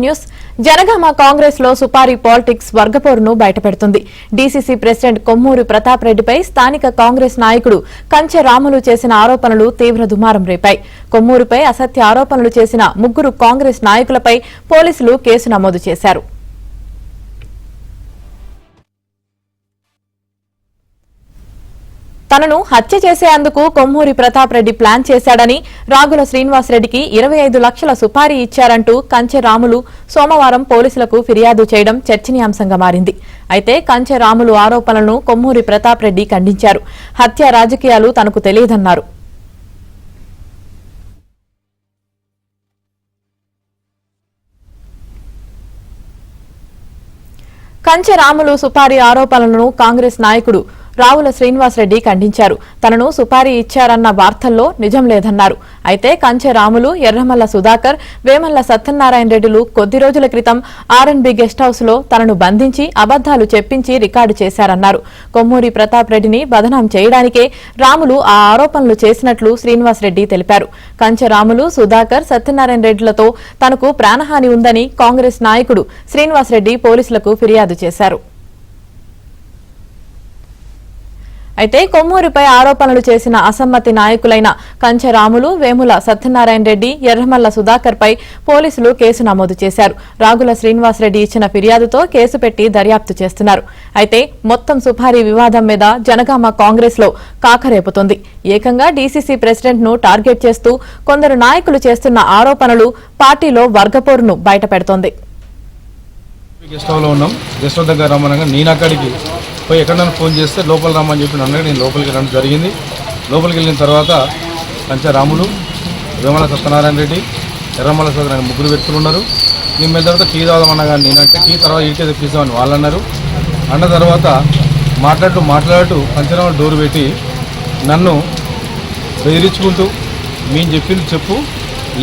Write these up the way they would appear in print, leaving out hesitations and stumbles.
News Janagama Congress లో supari politics వర్గపోరును బయటపెడుతుంది. డీసీసీ ప్రెసిడెంట్ కొమ్మూరి ప్రతాప్ రెడ్డిపై స్థానిక కాంగ్రెస్ నాయకుడు కంచె రాములు చేసిన ఆరోపణలు తీవ్ర దుమారం రేపాయి. కొమ్మూరిపై అసత్య ఆరోపణలు చేసిన 3 కాంగ్రెస్ నాయకులపై పోలీసులు కేసు నమోదు చేశారు. తనను హత్య చేసేందుకు కొమ్మూరి ప్రతాప్ రెడ్డి ప్లాన్ చేశాడని, రాగుల శ్రీనివాసరెడ్డికి 25 లక్షల సుపారీ ఇచ్చారంటూ కంచె రాములు సోమవారం పోలీసులకు ఫిర్యాదు చేయడం చర్చనీయాంశంగా మారింది. అయితే కంచె రాములు ఆరోపణలను కొమ్మూరి ప్రతాప్ రెడ్డి ఖండించారు. హత్య రాజకీయాలు తనకు తెలియదన్నారు. కంచె రాములు సుపారీ ఆరోపణలను కాంగ్రెస్ నాయకుడు రావుల శ్రీనివాసరెడ్డి ఖండించారు. తనను సుపారీ ఇచ్చారన్న వార్తల్లో నిజం లేదన్నారు. అయితే కంచె రాములు, ఎర్రమల్ల సుధాకర్, వేమల్ల సత్యనారాయణ రెడ్డిలు కొద్ది రోజుల క్రితం ఆర్ఎన్బి గెస్ట్ హౌస్ లో తనను బంధించి అబద్దాలు చెప్పించి రికార్డు చేశారన్నారు. కొమ్మూరి ప్రతాప్ రెడ్డిని బదనాం చేయడానికే రాములు ఆ ఆరోపణలు చేసినట్లు శ్రీనివాసరెడ్డి తెలిపారు. కంచె రాములు, సుధాకర్, సత్యనారాయణ రెడ్డిలతో తనకు ప్రాణహాని ఉందని కాంగ్రెస్ నాయకుడు శ్రీనివాసరెడ్డి పోలీసులకు ఫిర్యాదు చేశారు. అయితే కొమ్మూరిపై ఆరోపణలు చేసిన అసమ్మతి నాయకులైన కంచె రాములు, వేముల సత్యనారాయణ రెడ్డి, ఎర్రమల్ల సుధాకర్ పై పోలీసులు కేసు నమోదు చేశారు. రాగుల శ్రీనివాసరెడ్డి ఇచ్చిన ఫిర్యాదుతో కేసు పెట్టి దర్యాప్తు చేస్తున్నారు. అయితే మొత్తం సుపారీ వివాదం మీద జనగామ కాంగ్రెస్ లో కాకరేపుతోంది. ఏకంగా డీసీసీ ప్రెసిడెంట్ ను టార్గెట్ చేస్తూ కొందరు నాయకులు చేస్తున్న ఆరోపణలు పార్టీలో వర్గపోరును బయటపెడుతోంది. పోయి ఎక్కడైనా ఫోన్ చేస్తే లోపల రమ్మని చెప్పి అన్నది. నేను లోపలికి వెళ్ళడం జరిగింది. లోపలికి వెళ్ళిన తర్వాత కంచె రాములు, వేమల సత్యనారాయణ రెడ్డి, ఎర్రమల్ల సత్యనారాయణ 3 వ్యక్తులు ఉన్నారు. నేను మీద తర్వాత టీ తాగమన్నా కానీ నేనంటే టీ తర్వాత ఇటుకే తెప్పిస్తామని వాళ్ళు అన్నారు. అన్న తర్వాత మాట్లాడుతూ కంచె రాములు డోరు పెట్టి నన్ను బెదిరించుకుంటూ మేము చెప్పింది చెప్పు,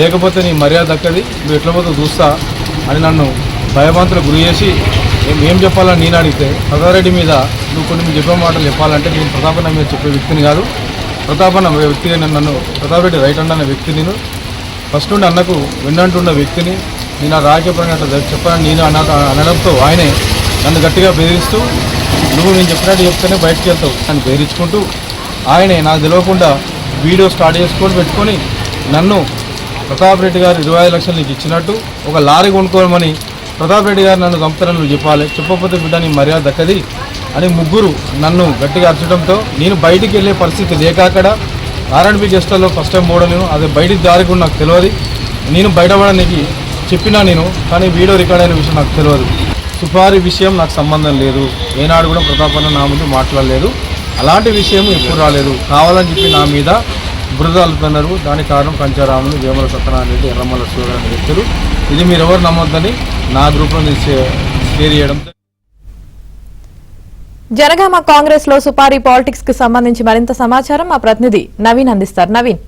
లేకపోతే నీ మర్యాద దక్కది, నువ్వు ఎట్లా పోతే చూస్తా అని నన్ను భయభ్రాంతులకు గురి చేసి ఏం చెప్పాలని నేను అడిగితే, ప్రతాపరెడ్డి మీద నువ్వు కొన్ని చెప్పే మాటలు చెప్పాలంటే నేను ప్రతాపన్న మీద చెప్పే వ్యక్తిని కాదు, ప్రతాపన్న వ్యక్తి నన్ను ప్రతాపరెడ్డి రైట్ అన్న వ్యక్తి, నేను ఫస్ట్ నుండి అన్నకు విన్నంటున్న వ్యక్తిని, నేను ఆ రాజకీయ అట్లా చెప్పాలని నేను అనడంతో ఆయనే నన్ను గట్టిగా బెదిరిస్తూ నువ్వు నేను చెప్పినట్టు చెప్తేనే బయటకు వెళ్తావు అని బెదిరించుకుంటూ ఆయనే నాకు తెలియకుండా వీడియో స్టార్ట్ చేసుకొని పెట్టుకొని నన్ను ప్రతాప్ రెడ్డి గారు 25 లక్షలు నీకు ఇచ్చినట్టు ఒక లారీ కొనుక్కోమని ప్రతాప్ రెడ్డి గారు నన్ను చంపుతారని నువ్వు చెప్పాలి, చెప్పకపోతే బిడ్డ నీ మర్యాద దక్కది అని 3 నన్ను గట్టిగా అరచడంతో నేను బయటికి వెళ్ళే పరిస్థితి లేక అక్కడ ఆర్ఎన్బి గెస్ట్ హౌస్లో ఫస్ట్ టైం పోవడం, అదే బయటికి దారి కూడా నాకు తెలియదు. నేను బయటపడడానికి చెప్పినా నేను, కానీ వీడియో రికార్డ్ అయిన విషయం నాకు తెలియదు. సుపారీ విషయం నాకు సంబంధం లేదు. ఏనాడు కూడా ప్రతాపన్న నా ముందు మాట్లాడలేదు. అలాంటి విషయం ఎప్పుడు రాలేదు. కావాలని చెప్పి నా మీద బురద అల్లుతున్నారు. దానికి కారణం కంచె రాములు, వేమల సత్యనారాయణ రెడ్డి, ఎర్రమల్ల సూర్యనారాయణ వ్యక్తులు. ఇది మీరు ఎవరు నమ్మొద్దని నా గ్రూప్లో షేర్ చేయడం. జనగామ కాంగ్రెస్ లో సుపారీ పాలిటిక్స్ కి సంబంధించి మరింత సమాచారం మా ప్రతినిధి నవీన్ అందిస్తారు. నవీన్,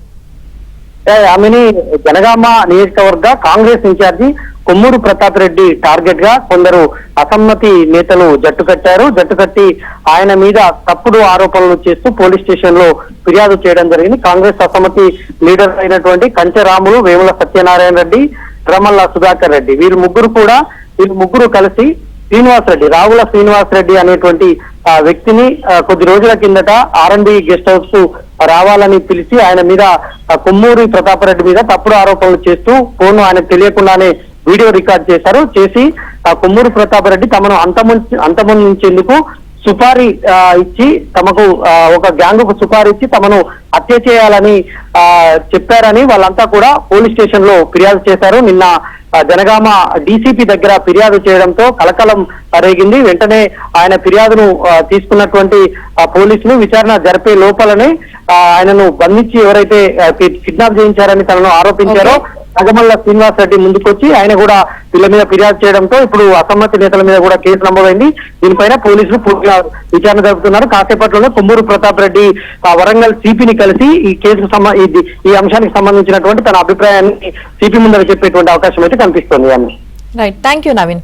ఆమెని జనగామ నియోజకవర్గ కాంగ్రెస్ ఇన్ఛార్జి కొమ్మూరు ప్రతాప్ రెడ్డి టార్గెట్ గా కొందరు అసమ్మతి నేతలు జట్టు కట్టి ఆయన మీద తప్పుడు ఆరోపణలు చేస్తూ పోలీస్ స్టేషన్ లో ఫిర్యాదు చేయడం జరిగింది. కాంగ్రెస్ అసమ్మతి లీడర్ అయినటువంటి కంచె రాములు, వేముల సత్యనారాయణ రెడ్డి, ఎర్రమల్ల సుధాకర్ రెడ్డి వీరు ముగ్గురు కలిసి రావుల శ్రీనివాసరెడ్డి అనేటువంటి వ్యక్తిని కొద్ది రోజుల కిందట ఆర్ఎన్బి గెస్ట్ హౌస్ రావాలని పిలిచి ఆయన మీద కొమ్మూరి ప్రతాప్ రెడ్డి మీద తప్పుడు ఆరోపణలు చేస్తూ ఫోన్ ఆయనకు తెలియకుండానే వీడియో రికార్డ్ చేసి కొమ్మూరి ప్రతాప్ రెడ్డి తమను అంతమొందించేందుకు సుపారీ ఇచ్చి తమకు ఒక గ్యాంగ్ కు సుపారీ ఇచ్చి తమను హత్య చేయాలని చెప్పారని వాళ్ళంతా కూడా పోలీస్ స్టేషన్ లో ఫిర్యాదు చేశారు. నిన్న జనగామ డీసీపీ దగ్గర ఫిర్యాదు చేయడంతో కలకలం రేగింది. వెంటనే ఆయన ఫిర్యాదును తీసుకున్నటువంటి పోలీసులు విచారణ జరిపే లోపలనే ఆయనను బంధించి ఎవరైతే కిడ్నాప్ చేయించారని తనను ఆరోపించారో నాగమల్ల శ్రీనివాసరెడ్డి ముందుకొచ్చి ఆయన కూడా వీళ్ళ మీద ఫిర్యాదు చేయడంతో ఇప్పుడు అసమ్మతి నేతల మీద కూడా కేసు నమోదైంది. దీనిపైన పోలీసులు పూర్తిగా విచారణ జరుపుతున్నారు. కాసేపట్లోనే కొమ్మూరు ప్రతాప్ రెడ్డి వరంగల్ సిపిని కలిసి ఈ అంశానికి సంబంధించినటువంటి తన అభిప్రాయాన్ని సిపి ముందర చెప్పేటువంటి అవకాశం అయితే కనిపిస్తోంది. Right, thank you Naveen.